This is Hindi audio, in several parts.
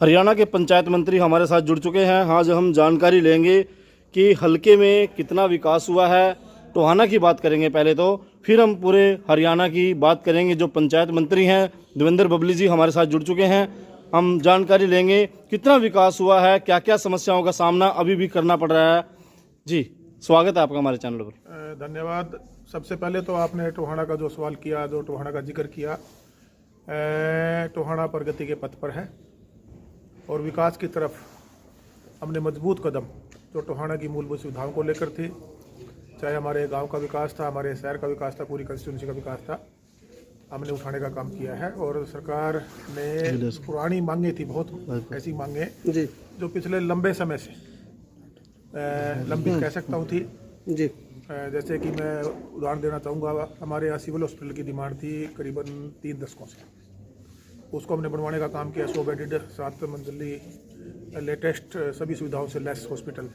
हरियाणा के पंचायत मंत्री हमारे साथ जुड़ चुके हैं। आज हम जानकारी लेंगे कि हलके में कितना विकास हुआ है। टोहाना की बात करेंगे पहले तो, फिर हम पूरे हरियाणा की बात करेंगे। जो पंचायत मंत्री हैं देवेंद्र बबली जी हमारे साथ जुड़ चुके हैं। हम जानकारी लेंगे कितना विकास हुआ है, क्या क्या समस्याओं का सामना अभी भी करना पड़ रहा है। जी स्वागत है आपका हमारे चैनल पर। धन्यवाद। सबसे पहले तो आपने टोहाना का जो सवाल किया, जो टोहाना का जिक्र किया, टोहाना प्रगति के पथ पर है और विकास की तरफ हमने मजबूत कदम जो टोहाना की मूलभूत सुविधाओं को लेकर थी, चाहे हमारे गांव का विकास था, हमारे शहर का विकास था, पूरी कंस्टिट्यूंसी का विकास था, हमने उठाने का काम किया है। और सरकार ने पुरानी मांगे थी, बहुत ऐसी मांगे जो पिछले लंबे समय से लंबित कह सकता हूँ थी जी। जैसे कि मैं उदाहरण देना चाहूँगा, हमारे यहाँ सिविल हॉस्पिटल की डिमांड थी करीबन 3 दशकों से। उसको हमने बनवाने का काम किया। 100 बेडेड 7 मंजिली लेटेस्ट सभी सुविधाओं से लेस हॉस्पिटल,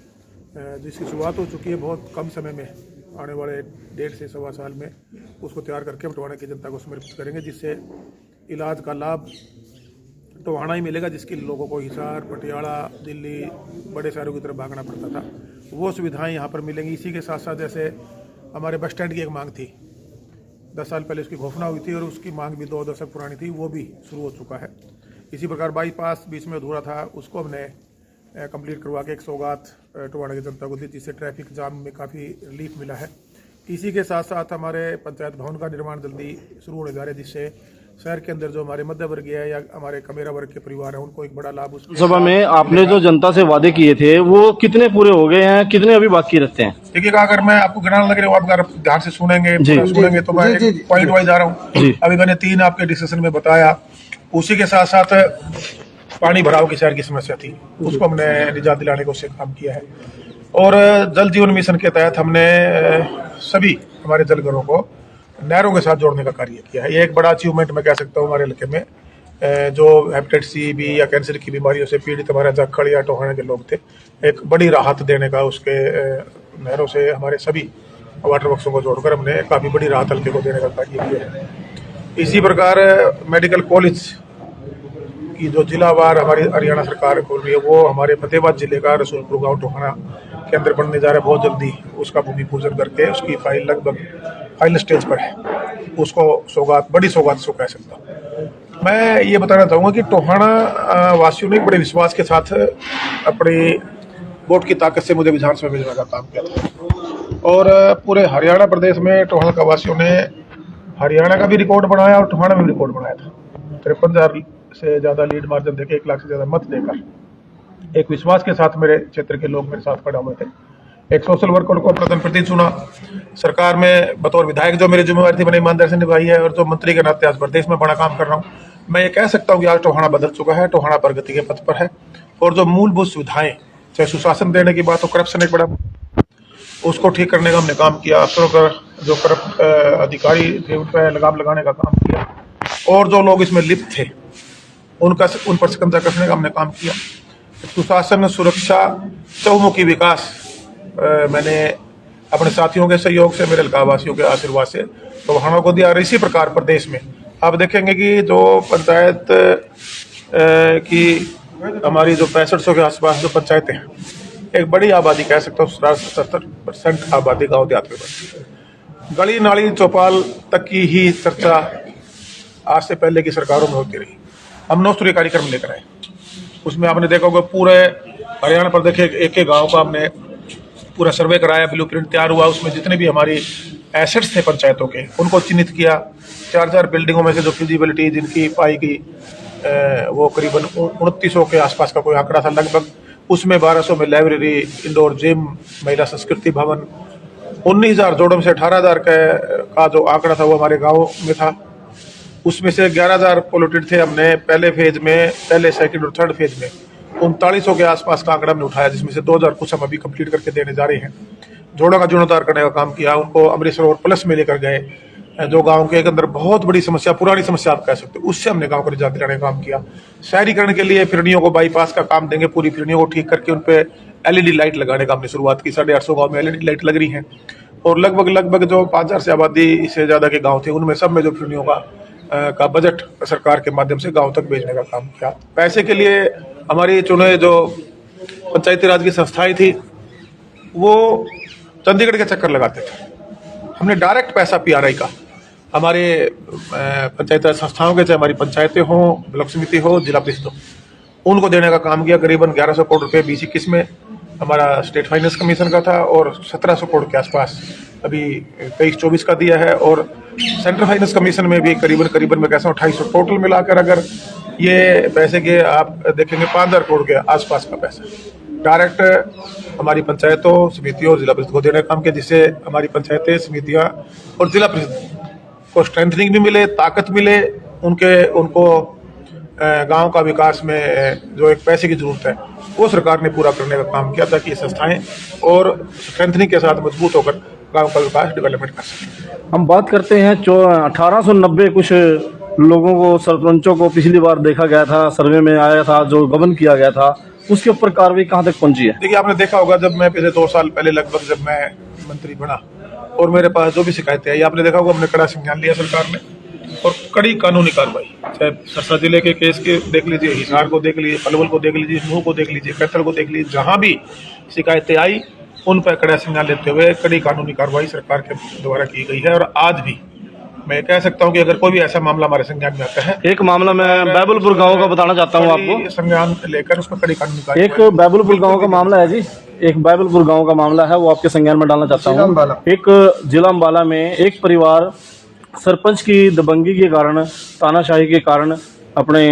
जिसकी शुरुआत हो चुकी है बहुत कम समय में। आने वाले 1.5 से 1.25 साल में उसको तैयार करके हम टोहाना की जनता को समर्पित करेंगे, जिससे इलाज का लाभ टोहाना ही मिलेगा, जिसके लोगों को हिसार, पटियाला, दिल्ली, बड़े शहरों की तरफ भागना पड़ता था। वो सुविधाएं यहाँ पर मिलेंगी। इसी के साथ साथ जैसे हमारे बस स्टैंड की एक मांग थी, 10 साल पहले उसकी घोषणा हुई थी और उसकी मांग भी 2 दशक पुरानी थी, वो भी शुरू हो चुका है। इसी प्रकार बाईपास बीच में अधूरा था, उसको हमने कंप्लीट करवा के एक सौगात टोहाना की जनता को दी, जिससे ट्रैफिक जाम में काफ़ी रिलीफ मिला है। इसी के साथ साथ हमारे पंचायत भवन का निर्माण जल्दी शुरू होने जा रहा है, जिससे शहर के अंदर जो हमारे मध्य वर्गीय है या हमारे कमेरा वर्ग के परिवार हैं, उनको एक बड़ा लाभ उस सभा में आपने जो जनता से वादे किए थे वो कितने पूरे हो गए हैं, कितने अभी बाकी रहते हैं? देखिए, अगर मैं आपको गिनाने लग रहा हूँ, आप अगर ध्यान से सुनेंगे तो मैं पॉइंट वाइज आ रहा हूँ। अभी मैंने 3 आपके डिस्कशन में बताया। उसी के साथ साथ पानी भराव की शहर की समस्या थी, उसको हमने निजात दिलाने का उससे काम किया है। और जल जीवन मिशन के तहत हमने सभी हमारे जलघरों को नहरों के साथ जोड़ने का कार्य किया है। ये एक बड़ा अचीवमेंट मैं कह सकता हूँ हमारे इलाके में। जो हेपेटाइटिस सी, बी या कैंसर की बीमारियों से पीड़ित हमारे जाखड़ या टोहाना के लोग थे, एक बड़ी राहत देने का उसके नहरों से हमारे सभी वाटर वर्क्सों को जोड़कर हमने काफ़ी बड़ी राहत हल्के को देने का कार्य किया है। इसी प्रकार मेडिकल कॉलेज की जो जिलावार हमारी हरियाणा सरकार खोल रही है, वो हमारे फतेहाबाद जिले का रसूलपुर गाँव टोहाना के अंदर बनने जा रहा है। बहुत जल्दी उसका भूमि पूजन करके उसकी फाइल लगभग फाइनल स्टेज पर है। उसको सौगात, बड़ी सौगात उसको कह सकता हूँ। मैं ये बताना चाहूँगा कि टोहाना वासियों ने बड़े विश्वास के साथ अपनी वोट की ताकत से मुझे विधानसभा भेजने का काम किया था। और पूरे हरियाणा प्रदेश में टोहाना का वासियों ने हरियाणा का भी रिकॉर्ड बनाया और टोहाना में भी रिकॉर्ड बनाया था। 53,000 से ज़्यादा लीड मार्जिन देकर, 1 लाख से ज़्यादा मत देकर एक विश्वास के साथ मेरे क्षेत्र के लोग मेरे साथ खड़े हुए थे। एक सोशल वर्कर को प्रथम प्रति चुना। सरकार में बतौर विधायक जो मेरी जिम्मेवारी थी मैंने ईमानदारी से निभाई है, और जो मंत्री के नाते आज प्रदेश में बड़ा काम कर रहा हूँ। मैं ये कह सकता हूँ कि आज टोहाना बदल चुका है, टोहाना प्रगति के पथ पर है। और जो मूलभूत सुविधाएं, चाहे सुशासन देने की बात हो, करप्शन एक बड़ा, उसको ठीक करने का हमने काम किया। अफसरों का जो करप्ट अधिकारी थे उन पर लगाम लगाने का काम किया, और जो लोग इसमें लिप्त थे उन पर शिकंजा कसने का हमने काम किया। सुशासन, सुरक्षा, चहुमुखी विकास मैंने अपने साथियों के सहयोग से, मेरे इलाकावासियों के आशीर्वाद से टोहाना को दिया। और इसी प्रकार प्रदेश में आप देखेंगे कि जो पंचायत की हमारी जो 6500 के आसपास जो पंचायतें हैं, एक बड़ी आबादी कह सकता हूँ, 70% आबादी गाँव देहात में बनती है। गली नाली चौपाल तक की ही चर्चा आज से पहले की सरकारों में होती रही। हम 9 स्तरीय कार्यक्रम लेकर आए। उसमें आपने देखा होगा पूरे हरियाणा पर देखे एक गांव का हमने पूरा सर्वे कराया, ब्लूप्रिंट तैयार हुआ। उसमें जितने भी हमारी एसेट्स थे पंचायतों के, उनको चिन्हित किया। 4 बिल्डिंगों में से जो फिजिबिलिटी जिनकी पाई गई, वो करीबन 2900 के आसपास का कोई आंकड़ा था लगभग। उसमें 1200 में लाइब्रेरी, इंडोर जिम, महिला संस्कृति भवन, 19,000 जोड़ों में से 18,000 का जो आंकड़ा था वो हमारे गाँव में था। उसमें से 11,000 पोल्यूटेड थे। हमने पहले फेज में, पहले सेकंड और थर्ड फेज में 3900 के आसपास का आंकड़ा हमने उठाया, जिसमें से 2,000 कुछ हम अभी कंप्लीट करके देने जा रहे हैं। जोड़ों का जीर्णोद्धार करने का काम किया। उनको अमृत सरोवर प्लस में लेकर गए, जो गांव के अंदर बहुत बड़ी समस्या, पुरानी समस्या आप कह सकते हो, उससे हमने गांव को निजात दिलाने का काम किया। शहरीकरण के लिए फिरनियों को बाईपास का काम देंगे, पूरी फिरनियों को ठीक करके उन पर LED लाइट लगाने का हमने शुरुआत की। 850 गाँव में LED लाइट लग रही है। और लगभग जो 5,000 से आबादी से ज़्यादा के गाँव थे, उनमें सब में जो फिरनियों का बजट सरकार के माध्यम से गांव तक भेजने का काम किया। पैसे के लिए हमारी चुने जो पंचायती राज की संस्थाएं थी वो चंडीगढ़ के चक्कर लगाते थे। हमने डायरेक्ट पैसा पीआरआई का हमारे पंचायती राज संस्थाओं के, चाहे हमारी पंचायतें हों, ब्लॉक समिति हो, जिला परिषद हो, उनको देने का काम किया। करीबन 1100 करोड़ रुपए 2021 में हमारा स्टेट फाइनेंस कमीशन का था और 1700 करोड़ के आसपास अभी 23-24 का दिया है। और सेंट्रल फाइनेंस कमीशन में भी करीबन मैं कहता हूँ 2800 टोटल मिलाकर अगर ये पैसे के आप देखेंगे 5000 करोड़ के आसपास का पैसा डायरेक्ट हमारी पंचायतों, समितियों और जिला परिषद को देने का काम किया, जिससे हमारी पंचायतें, समितियां और जिला परिषद को स्ट्रेंथनिंग भी मिले, ताकत मिले, उनको गांव का विकास में जो एक पैसे की जरूरत है वो सरकार ने पूरा करने का काम किया, ताकि ये संस्थाएं और स्ट्रेंथनिंग के साथ मजबूत होकर गांव का विकास डेवलपमेंट कर सकें। हम बात करते हैं 1890 कुछ लोगों को, सरपंचों को पिछली बार देखा गया था, सर्वे में आया था, जो गबन किया गया था, उसके ऊपर कार्रवाई कहाँ तक पहुंची है? देखिए, आपने देखा होगा जब मैं पिछले 2 साल पहले लगभग जब मैं मंत्री बना और मेरे पास जो भी शिकायतें आई, आपने देखा होगा हमने कड़ा संज्ञान लिया सरकार ने और कड़ी कानूनी कार्रवाई, चाहे सरसा जिले के केस के देख लीजिए, हिसार को देख लीजिए, पलवल को देख लीजिए, नूह को देख लीजिए, कैथल को देख लीजिए, जहां भी शिकायतें आई उन पर कड़ा संज्ञान लेते हुए कड़ी कानूनी कार्रवाई सरकार के द्वारा की गई है। और आज भी मैं कह सकता हूं कि अगर कोई भी ऐसा मामला हमारे संज्ञान में आता है, एक मामला मैं बैबलपुर गांव का बताना चाहता हूं आपको, संज्ञान लेकर उस पर कड़ी कानूनी कार्रवाई। एक बैबलपुर गांव का मामला है जी, एक बैबलपुर गांव का मामला है, वो आपके संज्ञान में डालना चाहता हूँ। एक जिला अम्बाला में एक परिवार सरपंच की दबंगी के कारण, तानाशाही के कारण अपने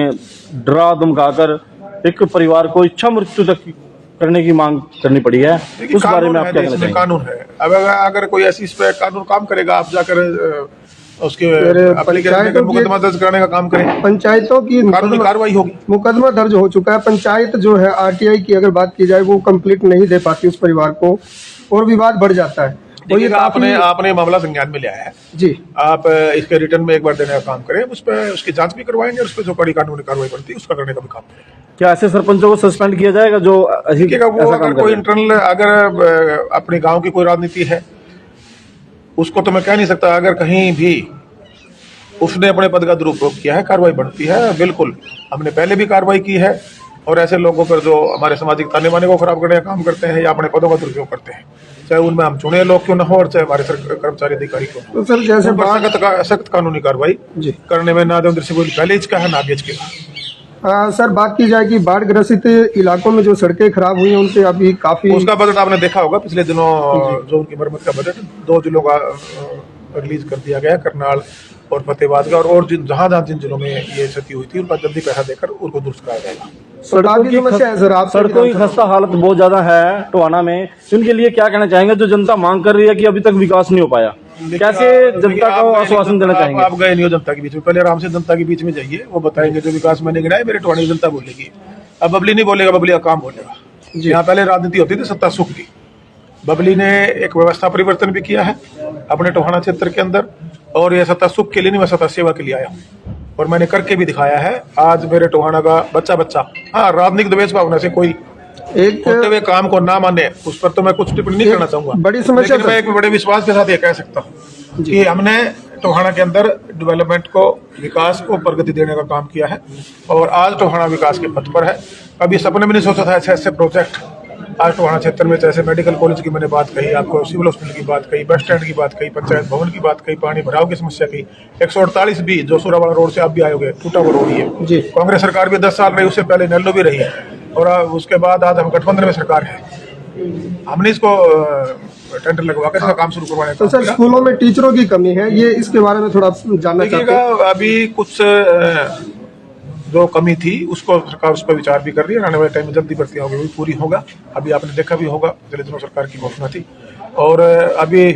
डरा धमकाकर एक परिवार को इच्छा मृत्यु तक करने की मांग करनी पड़ी है। उस बारे में आप क्या कहना चाहेंगे? कानून है, अब अगर कोई ऐसी इस पे कानून काम करेगा, आप जाकर उसके मुकदमा दर्ज कराने का काम करें, पंचायतों की कानूनी कार्रवाई होगी। मुकदमा दर्ज हो चुका है। पंचायत जो है आरटीआई की अगर बात की जाए वो कंप्लीट नहीं दे पाती उस परिवार को और विवाद बढ़ जाता है। तो ये आपने मामला संज्ञान में लिया है जी, आप इसके रिटर्न में एक बार देने का काम करें, उस पर उसकी जांच भी करवाएंगे और उस पर जो कड़ी कानूनी कार्रवाई बढ़ती है उसका करने का भी काम करेंगे। क्या ऐसे सरपंचों को सस्पेंड किया जाएगा जो वो अगर कोई इंटरनल अगर अपने गांव की कोई राजनीति है उसको तो मैं कह नहीं सकता, अगर कहीं भी उसने अपने पद का दुरुपयोग किया है कार्रवाई बढ़ती है। बिल्कुल, हमने पहले भी कार्रवाई की है और ऐसे लोगों पर जो हमारे सामाजिक ताने बाने को खराब करने का काम करते हैं या अपने पदों का दुरुपयोग करते हैं, चाहे उनमें हम चुने लोग क्यों न हो और चाहे हमारे कर्मचारी अधिकारी क्यों, तो सर जैसे सख्त कानूनी कार्रवाई करने में ना देवेंद्र सिंह पहले इसका है ना आगे इसके। सर बात की जाए कि बाढ़ ग्रसित इलाकों में जो सड़कें खराब हुई हैं उनसे अभी काफी, उसका बजट आपने देखा होगा पिछले दिनों, जो उनकी मरम्मत का बजट 2 जिलों का रिलीज कर दिया गया, करनाल और फतेहाबाद का, और जहां जिन जिलों में ये क्षति हुई थी उनका जल्दी पैसा देकर उनको दुरुस्त कराया जाएगा। सड़कों की समस्या है सर, आप सड़कों की खस्ता हालत बहुत ज्यादा है टोहाना में, इनके लिए क्या कहना चाहेंगे जो जनता मांग कर रही है कि अभी तक विकास नहीं हो पाया? कैसे जनता को आश्वासन देना चाहेंगे? आप गए नहीं हो जनता के बीच में, पहले आराम से जनता के बीच में जाइए, वो बताएंगे जो विकास मैंने गिनाया मेरे टोहाना की जनता बोलेगी। अब बबली नहीं बोलेगा, बबली का काम बोलेगा। यहाँ पहले राजनीति होती थी सत्ता सुख की, बबली ने एक व्यवस्था परिवर्तन भी किया है अपने टोहाना क्षेत्र के अंदर, और ये सत्ता सुख के लिए नहीं, मैं सत्ता सेवा के लिए आया हूँ और मैंने करके भी दिखाया है। आज मेरे टोहाना का बच्चा हाँ, राजनीतिक द्वेष भावना से कोई एक होते हुए काम को ना माने, उस पर तो मैं कुछ टिप्पणी नहीं करना चाहूंगा। बड़ी समस्या, मैं एक बड़े विश्वास के साथ ये कह सकता हूँ कि हमने टोहाना के अंदर डेवलपमेंट को, विकास को प्रगति देने का काम किया है और आज टोहाना विकास के पथ पर है। कभी सपने में नहीं सोचा था ऐसे प्रोजेक्ट आज टोहाना क्षेत्र में, जैसे मेडिकल कॉलेज की मैंने बात कही आपको, सिविल हॉस्पिटल की बात कही, बस स्टैंड की बात कही, पंचायत भवन की बात कही, पानी भराव की समस्या की, 148 भी जो सूरावाड़ा रोड से आप भी आयोगे टूटा हुआ रोड ही है जी। कांग्रेस सरकार भी 10 साल रही, उससे पहले नेल्लो भी रही है और उसके बाद आज हम गठबंधन में सरकार है। हमने इसको टेंडर लगवा कर इसका काम शुरू करवाने। तो सर स्कूलों में टीचरों की कमी है, ये इसके बारे में थोड़ा जानना चाहते हैं। अभी कुछ जो कमी थी उसको सरकार उस पर विचार भी कर रही है, आने वाले टाइम में जल्दी भर्ती होगी, भी पूरी होगा। अभी आपने देखा भी होगा पिछले दिनों सरकार की घोषणा थी। और अभी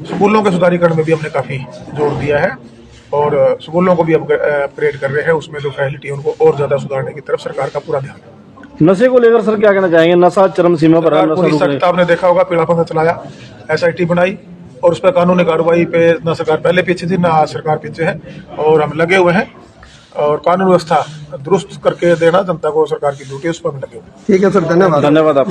स्कूलों के सुधारीकरण में भी हमने काफी जोर दिया है और स्कूलों को भी अपग्रेड कर रहे हैं, उसमें जो फैसिलिटी है उनको और ज्यादा सुधारने की तरफ सरकार का पूरा ध्यान है। नशे को लेकर सर क्या कहना चाहेंगे? नशा चरम सीमा पर है, पूरी सख्त आपने देखा होगा, पीला पंथ चलाया, SIT बनाई और उस पर कानूनी कार्रवाई पे न सरकार पहले पीछे थी, न आज सरकार पीछे है और हम लगे हुए हैं और कानून व्यवस्था दुरुस्त करके देना जनता को सरकार की ड्यूटी, उस पर हम लगे हुए हैं। ठीक है सर, धन्यवाद। धन्यवाद आप।